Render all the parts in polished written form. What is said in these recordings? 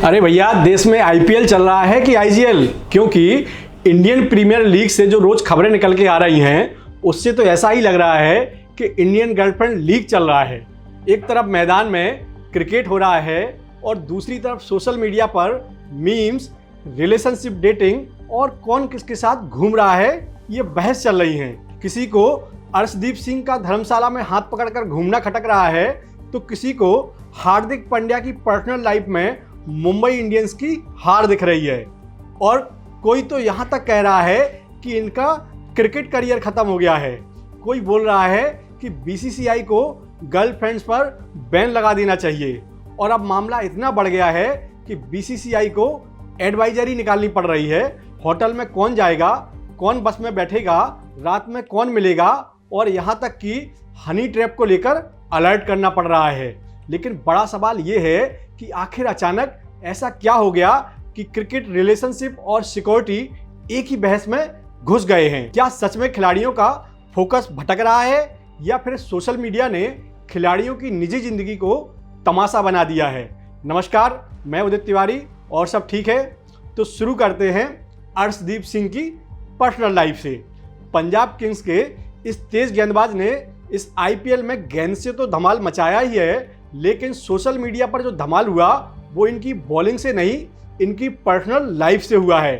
अरे भैया, देश में आईपीएल चल रहा है कि आईजीएल? क्योंकि इंडियन प्रीमियर लीग से जो रोज खबरें निकल के आ रही हैं उससे तो ऐसा ही लग रहा है कि इंडियन गर्लफ्रेंड लीग चल रहा है। एक तरफ मैदान में क्रिकेट हो रहा है और दूसरी तरफ सोशल मीडिया पर मीम्स, रिलेशनशिप, डेटिंग और कौन किसके साथ घूम रहा है ये बहस चल रही है। किसी को अर्शदीप सिंह का धर्मशाला में हाथ पकड़कर घूमना खटक रहा है तो किसी को हार्दिक पांड्या की पर्सनल लाइफ में मुंबई इंडियंस की हार दिख रही है और कोई तो यहाँ तक कह रहा है कि इनका क्रिकेट करियर खत्म हो गया है। कोई बोल रहा है कि बीसीसीआई को गर्लफ्रेंड्स पर बैन लगा देना चाहिए और अब मामला इतना बढ़ गया है कि बीसीसीआई को एडवाइजरी निकालनी पड़ रही है। होटल में कौन जाएगा, कौन बस में बैठेगा, रात में कौन मिलेगा और यहाँ तक कि हनी ट्रैप को लेकर अलर्ट करना पड़ रहा है। लेकिन बड़ा सवाल ये है कि आखिर अचानक ऐसा क्या हो गया कि क्रिकेट, रिलेशनशिप और सिक्योरिटी एक ही बहस में घुस गए हैं। क्या सच में खिलाड़ियों का फोकस भटक रहा है या फिर सोशल मीडिया ने खिलाड़ियों की निजी जिंदगी को तमाशा बना दिया है? नमस्कार, मैं उदित तिवारी और सब ठीक है तो शुरू करते हैं अर्शदीप सिंह की पर्सनल लाइफ से। पंजाब किंग्स के इस तेज गेंदबाज ने इस आईपीएल में गेंद से तो धमाल मचाया ही है, लेकिन सोशल मीडिया पर जो धमाल हुआ वो इनकी बॉलिंग से नहीं, इनकी पर्सनल लाइफ से हुआ है।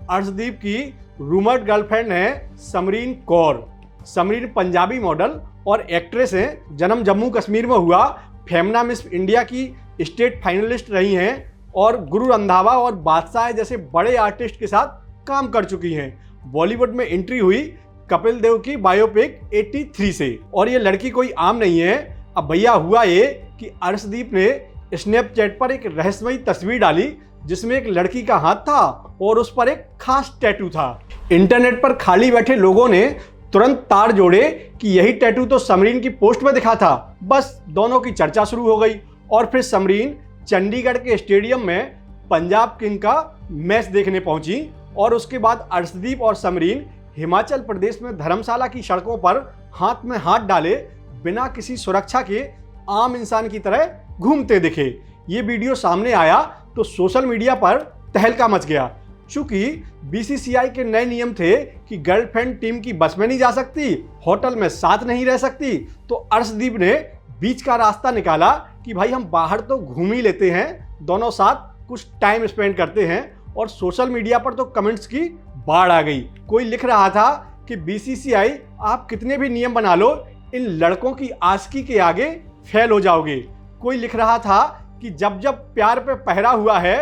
अर्शदीप की रूमर्ड गर्लफ्रेंड है समरीन कौर। समरीन पंजाबी मॉडल और एक्ट्रेस हैं। जन्म जम्मू कश्मीर में हुआ। फेमना मिस इंडिया की स्टेट फाइनलिस्ट रही हैं और गुरु रंधावा और बादशाह जैसे बड़े आर्टिस्ट के साथ काम कर चुकी हैं। बॉलीवुड में एंट्री हुई कपिल देव की बायोपिक 83 से। और ये लड़की कोई आम नहीं है। अब भैया हुआ ये कि अर्शदीप ने स्नैपचैट पर एक रहस्यमयी तस्वीर डाली जिसमें एक लड़की का हाथ था और उस पर एक खास टैटू था। इंटरनेट पर खाली बैठे लोगों ने तुरंत तार जोड़े कि यही टैटू तो समरीन की पोस्ट में दिखा था। बस दोनों की चर्चा शुरू हो गई और फिर समरीन चंडीगढ़ के स्टेडियम में पंजाब किंग का मैच देखने पहुंची और उसके बाद अर्शदीप और समरीन हिमाचल प्रदेश में धर्मशाला की सड़कों पर हाथ में हाथ डाले बिना किसी सुरक्षा के आम इंसान की तरह घूमते दिखे। ये वीडियो सामने आया तो सोशल मीडिया पर तहलका मच गया। चूंकि बीसीसीआई के नए नियम थे कि गर्लफ्रेंड टीम की बस में नहीं जा सकती, होटल में साथ नहीं रह सकती, तो अर्शदीप ने बीच का रास्ता निकाला कि भाई हम बाहर तो घूम ही लेते हैं, दोनों साथ कुछ टाइम स्पेंड करते हैं। और सोशल मीडिया पर तो कमेंट्स की बाढ़ आ गई। कोई लिख रहा था कि बीसीसीआई आप कितने भी नियम बना लो, इन लड़कों की आशिकी के आगे फेल हो जाओगे। कोई लिख रहा था कि जब जब प्यार पे पहरा हुआ है,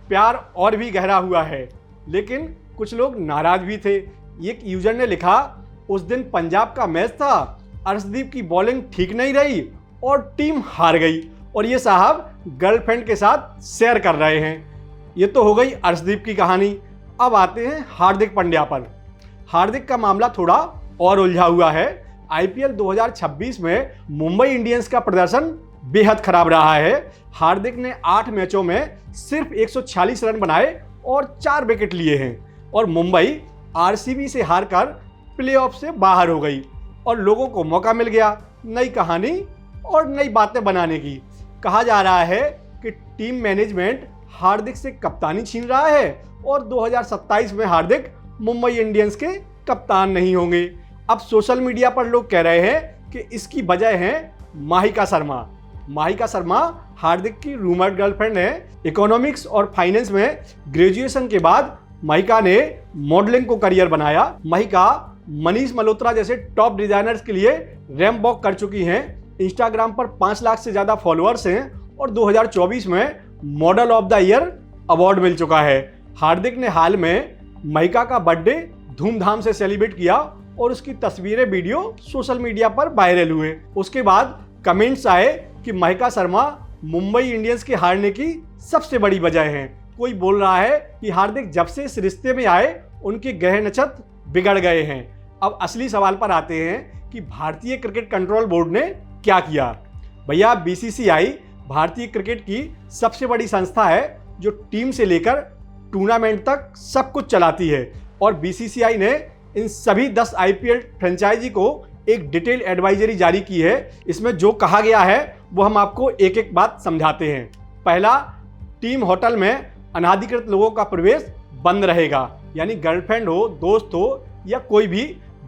प्यार और भी गहरा हुआ है। लेकिन कुछ लोग नाराज भी थे। एक यूजर ने लिखा, उस दिन पंजाब का मैच था, अर्शदीप की बॉलिंग ठीक नहीं रही और टीम हार गई और ये साहब गर्लफ्रेंड के साथ शेयर कर रहे हैं। ये तो हो गई अर्शदीप की कहानी। अब आते हैं हार्दिक पांड्या पर। हार्दिक का मामला थोड़ा और उलझा हुआ है। आईपीएल 2026 में मुंबई इंडियंस का प्रदर्शन बेहद खराब रहा है। हार्दिक ने 8 मैचों में सिर्फ 146 रन बनाए और 4 विकेट लिए हैं और मुंबई आरसीबी से हारकर प्लेऑफ से बाहर हो गई और लोगों को मौका मिल गया नई कहानी और नई बातें बनाने की। कहा जा रहा है कि टीम मैनेजमेंट हार्दिक से कप्तानी छीन रहा है और 2027 में हार्दिक मुंबई इंडियंस के कप्तान नहीं होंगे। अब सोशल मीडिया पर लोग कह रहे हैं कि इसकी वजह है माहिका शर्मा। माहिका शर्मा हार्दिक की रूमर्ड गर्लफ्रेंड है। इकोनॉमिक्स और फाइनेंस में ग्रेजुएशन के बाद माहिका ने मॉडलिंग को करियर बनाया। माहिका मनीष मल्होत्रा जैसे टॉप डिजाइनर्स के लिए रैंप वॉक कर चुकी हैं। इंस्टाग्राम पर 5 लाख से ज़्यादा फॉलोअर्स हैं और 2024 में model of the year award मिल चुका है। हार्दिक ने हाल में माहिका का बर्थडे धूमधाम से सेलिब्रेट किया और उसकी तस्वीरें, वीडियो सोशल मीडिया पर वायरल हुए। उसके बाद कमेंट्स आए कि माहिका शर्मा मुंबई इंडियंस के हारने की सबसे बड़ी वजह है। कोई बोल रहा है कि हार्दिक जब से इस रिश्ते में आए उनके ग्रह नक्षत्र बिगड़ गए हैं। अब असली सवाल पर आते हैं कि भारतीय क्रिकेट कंट्रोल बोर्ड ने क्या किया। भैया, बीसीसीआई भारतीय क्रिकेट की सबसे बड़ी संस्था है जो टीम से लेकर टूर्नामेंट तक सब कुछ चलाती है और बीसीसीआई ने इन सभी 10 आईपीएल फ्रेंचाइजी को एक डिटेल एडवाइजरी जारी की है। इसमें जो कहा गया है वो हम आपको एक एक बात समझाते हैं। पहला, टीम होटल में अनाधिकृत लोगों का प्रवेश बंद रहेगा, यानी गर्लफ्रेंड हो, दोस्त हो या कोई भी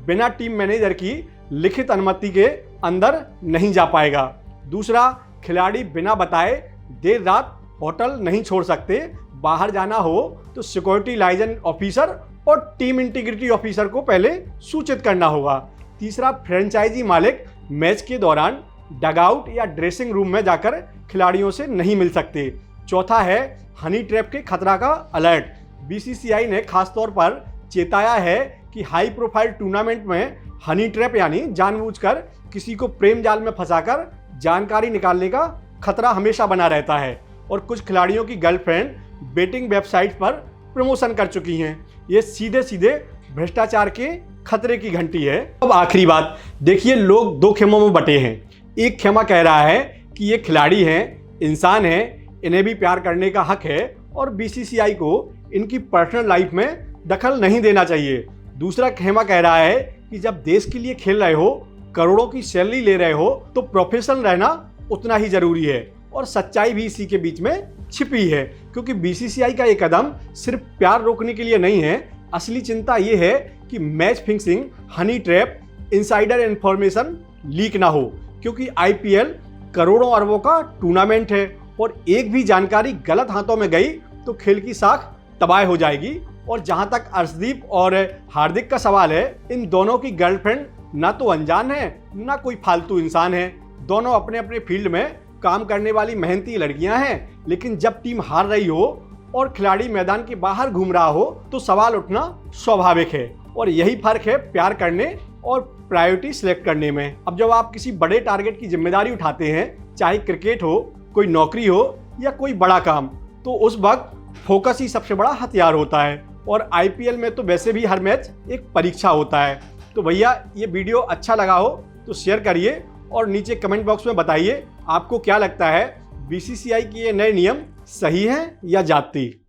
बिना टीम मैनेजर की लिखित अनुमति के अंदर नहीं जा पाएगा। दूसरा, खिलाड़ी बिना बताए देर रात होटल नहीं छोड़ सकते। बाहर जाना हो तो सिक्योरिटी लाइजन ऑफिसर और टीम इंटीग्रिटी ऑफिसर को पहले सूचित करना होगा। तीसरा, फ्रेंचाइजी मालिक मैच के दौरान डगआउट या ड्रेसिंग रूम में जाकर खिलाड़ियों से नहीं मिल सकते। चौथा है हनी ट्रैप के खतरा का अलर्ट। बीसीसीआई ने खासतौर पर चेताया है कि हाई प्रोफाइल टूर्नामेंट में हनी ट्रैप यानी जानबूझकर किसी को प्रेम जाल में फंसाकर जानकारी निकालने का खतरा हमेशा बना रहता है और कुछ खिलाड़ियों की गर्लफ्रेंड बेटिंग वेबसाइट पर प्रमोशन कर चुकी हैं। ये सीधे सीधे भ्रष्टाचार के खतरे की घंटी है। अब आखिरी बात देखिए, लोग दो खेमों में बटे हैं। एक खेमा कह रहा है कि ये खिलाड़ी हैं, इंसान हैं, इन्हें भी प्यार करने का हक है और बीसीसीआई को इनकी पर्सनल लाइफ में दखल नहीं देना चाहिए। दूसरा खेमा कह रहा है कि जब देश के लिए खेल रहे हो, करोड़ों की सैलरी ले रहे हो तो प्रोफेशनल रहना उतना ही जरूरी है और सच्चाई भी इसी के बीच में छिपी है, क्योंकि बीसीसीआई का ये कदम सिर्फ प्यार रोकने के लिए नहीं है। असली चिंता ये है कि match fixing, honey trap, insider information leak ना हो, क्योंकि आईपीएल करोड़ों अरबों का टूर्नामेंट है और एक भी जानकारी गलत हाथों में गई तो खेल की साख तबाह हो जाएगी। और जहां तक अर्शदीप और हार्दिक का सवाल है, इन दोनों की गर्लफ्रेंड ना तो अनजान है ना कोई फालतू इंसान है। दोनों अपने अपने फील्ड में काम करने वाली मेहनती लड़कियां हैं, लेकिन जब टीम हार रही हो और खिलाड़ी मैदान के बाहर घूम रहा हो तो सवाल उठना स्वाभाविक है। और यही फर्क है प्यार करने और प्रायोरिटी सिलेक्ट करने में। अब जब आप किसी बड़े टारगेट की जिम्मेदारी उठाते हैं, चाहे क्रिकेट हो, कोई नौकरी हो या कोई बड़ा काम, तो उस वक्त फोकस ही सबसे बड़ा हथियार होता है। और आईपीएल में तो वैसे भी हर मैच एक परीक्षा होता है। तो भैया, ये वीडियो अच्छा लगा हो तो शेयर करिए और नीचे कमेंट बॉक्स में बताइए आपको क्या लगता है, बीसीसीआई के ये नए नियम सही हैं या जाती।